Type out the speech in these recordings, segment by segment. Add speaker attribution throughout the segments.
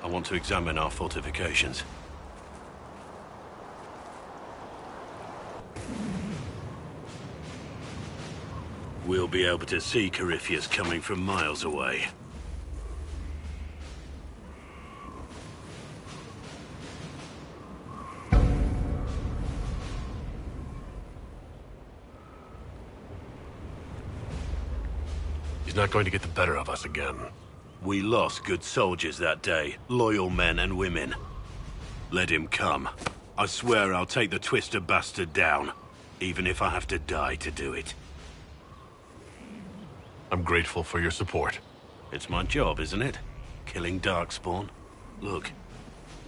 Speaker 1: want to examine our fortifications. We'll be able to see Corypheus coming from miles away.
Speaker 2: He's not going to get the better of us again.
Speaker 1: We lost good soldiers that day, loyal men and women. Let him come. I swear I'll take the Twister bastard down, even if I have to die to do it.
Speaker 2: I'm grateful for your support.
Speaker 1: It's my job, isn't it? Killing Darkspawn. Look,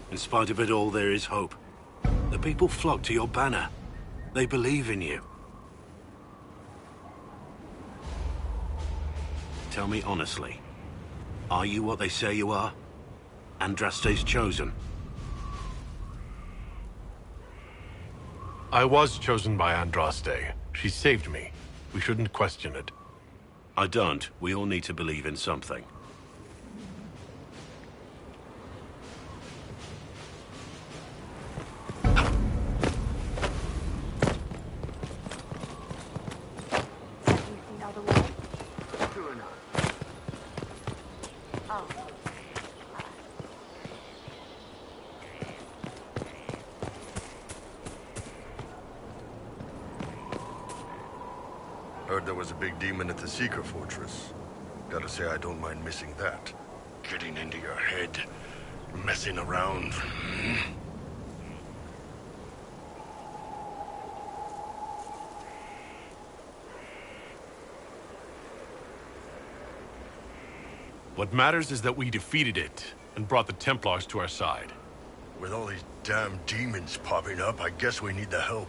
Speaker 1: in spite of it all, there is hope. The people flock to your banner. They believe in you. Tell me honestly, are you what they say you are? Andraste's chosen?
Speaker 2: I was chosen by Andraste. She saved me. We shouldn't question it.
Speaker 1: I don't. We all need to believe in something.
Speaker 3: Heard there was a big demon at the Seeker Fortress. Gotta say, I don't mind missing that. Getting into your head, messing around.
Speaker 2: What matters is that we defeated it and brought the Templars to our side.
Speaker 3: With all these damn demons popping up, I guess we need the help.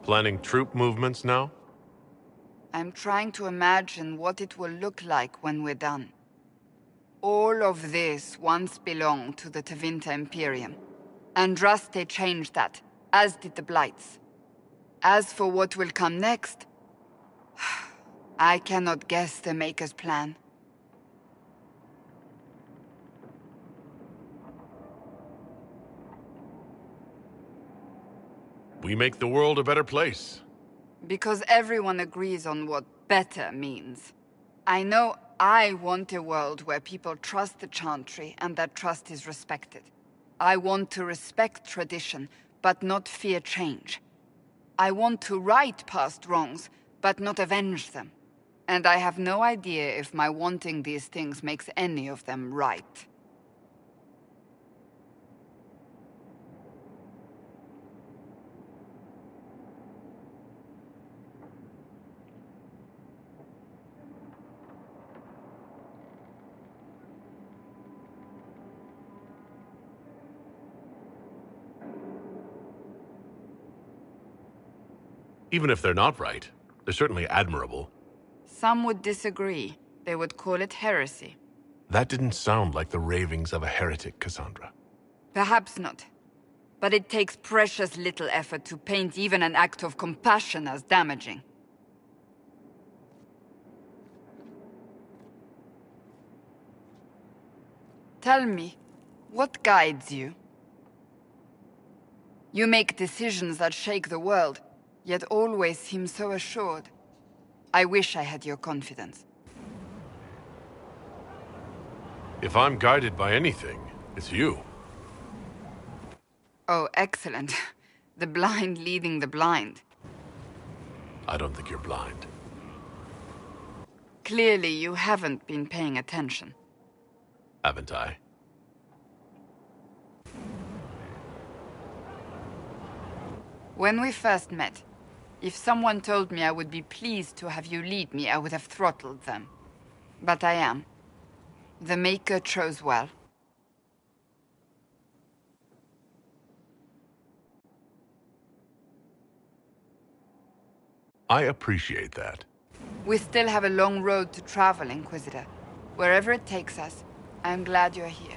Speaker 2: Planning troop movements now?
Speaker 4: I'm trying to imagine what it will look like when we're done. All of this once belonged to the Tevinter Imperium. Andraste changed that, as did the Blights. As for what will come next, I cannot guess the Maker's plan.
Speaker 2: We make the world a better place.
Speaker 4: Because everyone agrees on what better means. I know I want a world where people trust the Chantry and that trust is respected. I want to respect tradition, but not fear change. I want to right past wrongs, but not avenge them. And I have no idea if my wanting these things makes any of them right.
Speaker 2: Even if they're not right, they're certainly admirable.
Speaker 4: Some would disagree. They would call it heresy.
Speaker 2: That didn't sound like the ravings of a heretic, Cassandra.
Speaker 4: Perhaps not. But it takes precious little effort to paint even an act of compassion as damaging. Tell me, what guides you? You make decisions that shake the world, yet always seem so assured. I wish I had your confidence.
Speaker 2: If I'm guided by anything, it's you.
Speaker 4: Oh, excellent. The blind leading the blind.
Speaker 2: I don't think you're blind.
Speaker 4: Clearly, you haven't been paying attention.
Speaker 2: Haven't I?
Speaker 4: When we first met, if someone told me I would be pleased to have you lead me, I would have throttled them. But I am. The Maker chose well.
Speaker 2: I appreciate that.
Speaker 4: We still have a long road to travel, Inquisitor. Wherever it takes us, I'm glad you're here.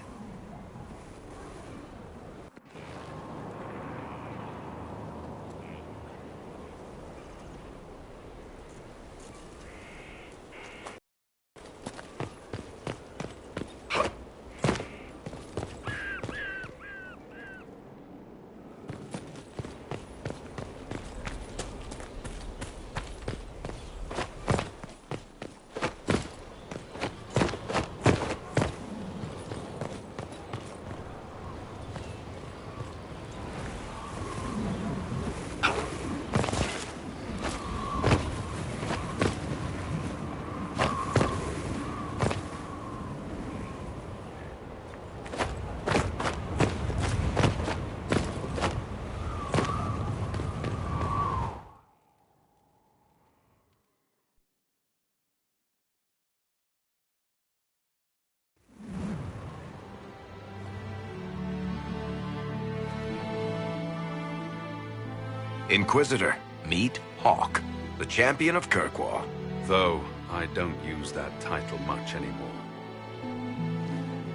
Speaker 5: Inquisitor, meet Hawke, the champion of Kirkwall.
Speaker 6: Though I don't use that title much anymore.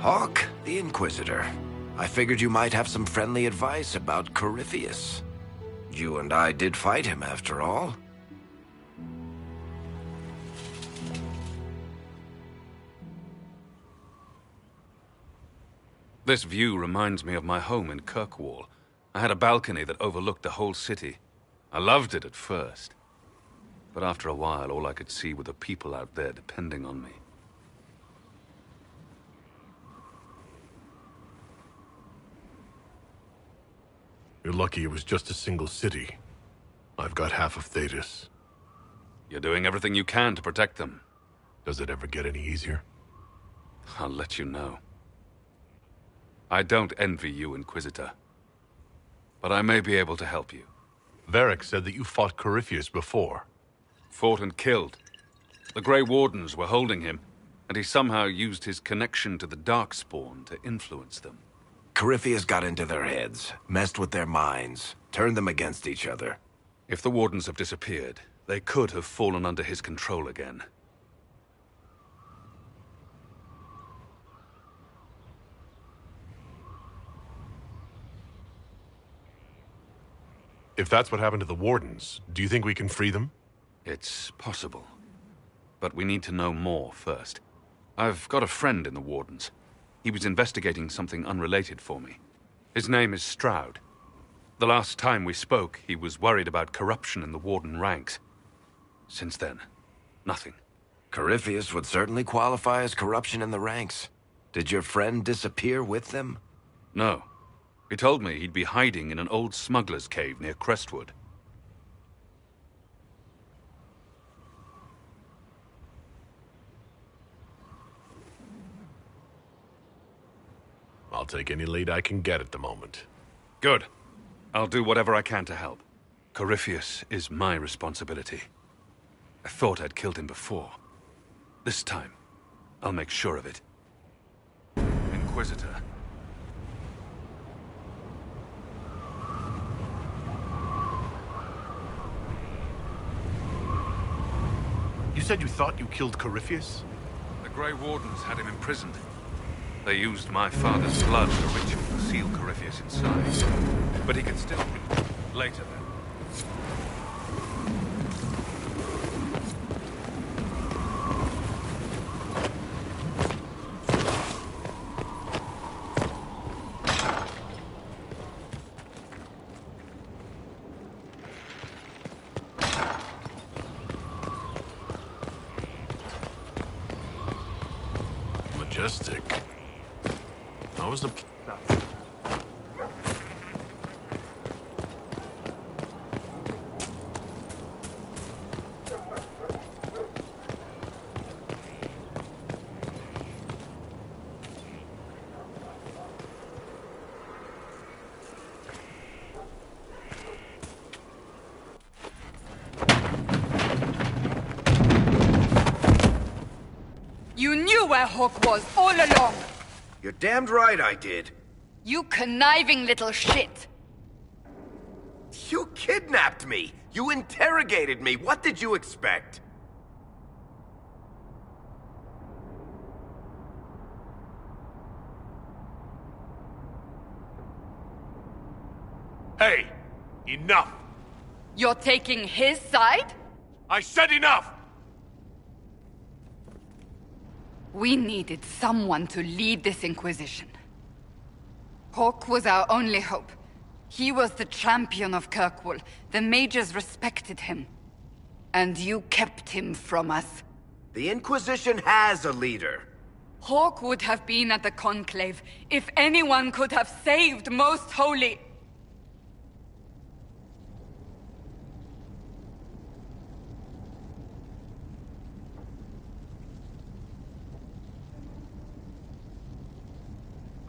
Speaker 5: Hawke, the Inquisitor. I figured you might have some friendly advice about Corypheus. You and I did fight him, after all.
Speaker 6: This view reminds me of my home in Kirkwall. I had a balcony that overlooked the whole city. I loved it at first. But after a while, all I could see were the people out there depending on me.
Speaker 3: You're lucky it was just a single city. I've got half of Thedas.
Speaker 6: You're doing everything you can to protect them.
Speaker 3: Does it ever get any easier?
Speaker 6: I'll let you know. I don't envy you, Inquisitor. But I may be able to help you.
Speaker 2: Varric said that you fought Corypheus before.
Speaker 6: Fought and killed. The Grey Wardens were holding him, and he somehow used his connection to the Darkspawn to influence them.
Speaker 5: Corypheus got into their heads, messed with their minds, turned them against each other.
Speaker 6: If the Wardens have disappeared, they could have fallen under his control again.
Speaker 2: If that's what happened to the Wardens, do you think we can free them?
Speaker 6: It's possible. But we need to know more first. I've got a friend in the Wardens. He was investigating something unrelated for me. His name is Stroud. The last time we spoke, he was worried about corruption in the Warden ranks. Since then, nothing.
Speaker 5: Corypheus would certainly qualify as corruption in the ranks. Did your friend disappear with them?
Speaker 6: No. He told me he'd be hiding in an old smuggler's cave near Crestwood.
Speaker 2: I'll take any lead I can get at the moment.
Speaker 6: Good. I'll do whatever I can to help. Corypheus is my responsibility. I thought I'd killed him before. This time, I'll make sure of it. Inquisitor.
Speaker 2: You said you thought you killed Corypheus?
Speaker 6: The Grey Wardens had him imprisoned. They used my father's blood as a ritual to seal Corypheus inside. But he could still... Later, then.
Speaker 2: Majestic. How was the...
Speaker 4: You knew where Hawke was all along!
Speaker 5: You're damned right I did.
Speaker 4: You conniving little shit!
Speaker 5: You kidnapped me! You interrogated me! What did you expect?
Speaker 2: Hey! Enough!
Speaker 4: You're taking his side?
Speaker 2: I said enough!
Speaker 4: We needed someone to lead this Inquisition. Hawke was our only hope. He was the champion of Kirkwall. The mages respected him. And you kept him from us.
Speaker 5: The Inquisition has a leader.
Speaker 4: Hawke would have been at the Conclave if anyone could have saved Most Holy...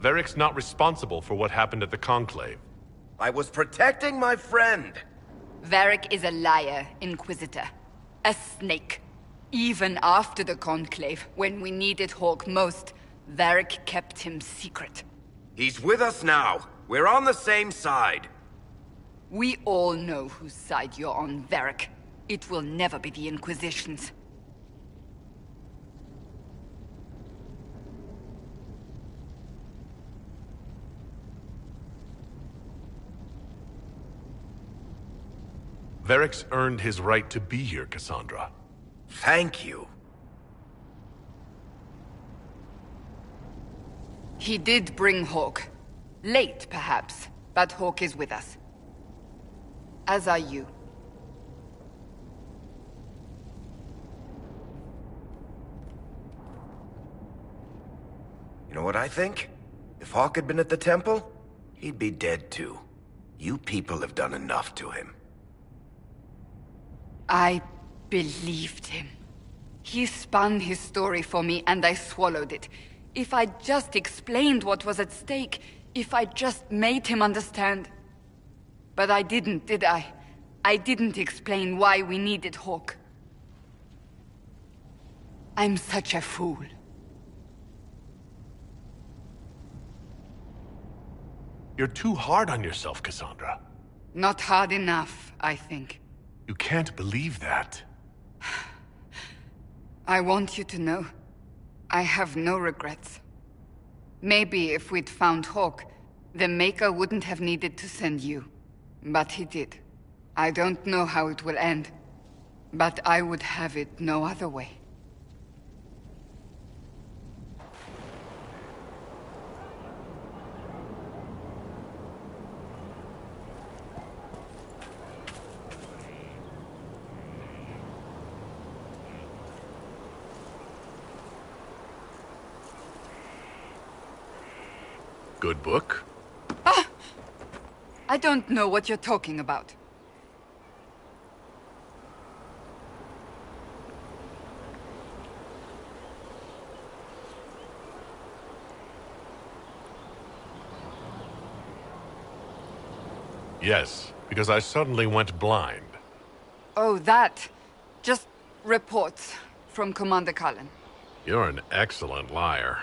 Speaker 2: Varric's not responsible for what happened at the Conclave.
Speaker 5: I was protecting my friend.
Speaker 4: Varric is a liar, Inquisitor. A snake. Even after the Conclave, when we needed Hawke most, Varric kept him secret.
Speaker 5: He's with us now. We're on the same side.
Speaker 4: We all know whose side you're on, Varric. It will never be the Inquisition's.
Speaker 2: Varric's earned his right to be here, Cassandra.
Speaker 5: Thank you.
Speaker 4: He did bring Hawke. Late, perhaps, but Hawke is with us. As are you.
Speaker 5: You know what I think? If Hawke had been at the temple, he'd be dead too. You people have done enough to him.
Speaker 4: I believed him. He spun his story for me, and I swallowed it. If I just explained what was at stake, if I just made him understand. But I didn't, did I? I didn't explain why we needed Hawke. I'm such a fool.
Speaker 2: You're too hard on yourself, Cassandra.
Speaker 4: Not hard enough, I think.
Speaker 2: You can't believe that.
Speaker 4: I want you to know, I have no regrets. Maybe if we'd found Hawke, the Maker wouldn't have needed to send you. But he did. I don't know how it will end, but I would have it no other way.
Speaker 2: Good book?
Speaker 4: I don't know what you're talking about.
Speaker 2: Yes, because I suddenly went blind.
Speaker 4: Oh, that. Just reports from Commander Cullen.
Speaker 2: You're an excellent liar.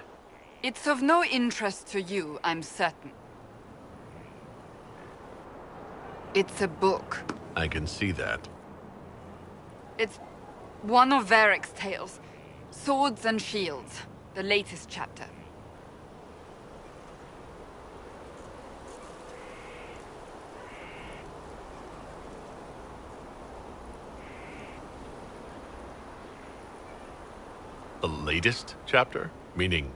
Speaker 4: It's of no interest to you, I'm certain. It's a book.
Speaker 2: I can see that.
Speaker 4: It's one of Varric's tales. Swords and Shields, the latest chapter.
Speaker 2: The latest chapter? Meaning,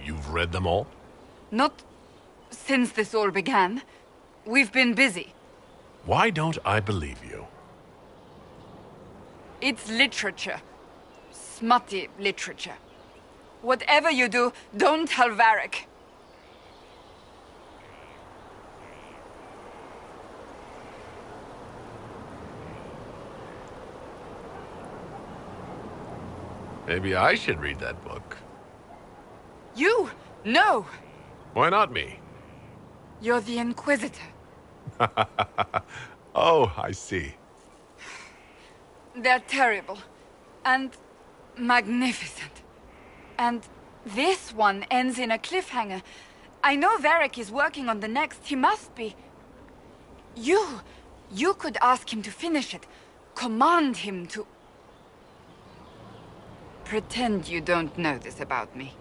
Speaker 2: you've read them all?
Speaker 4: Not since this all began. We've been busy.
Speaker 2: Why don't I believe you?
Speaker 4: It's literature. Smutty literature. Whatever you do, don't tell Varric.
Speaker 2: Maybe I should read that book.
Speaker 4: You? No!
Speaker 2: Why not me?
Speaker 4: You're the Inquisitor.
Speaker 2: Oh, I see.
Speaker 4: They're terrible. And magnificent. And this one ends in a cliffhanger. I know Varric is working on the next. He must be. You could ask him to finish it. Command him to... Pretend you don't know this about me.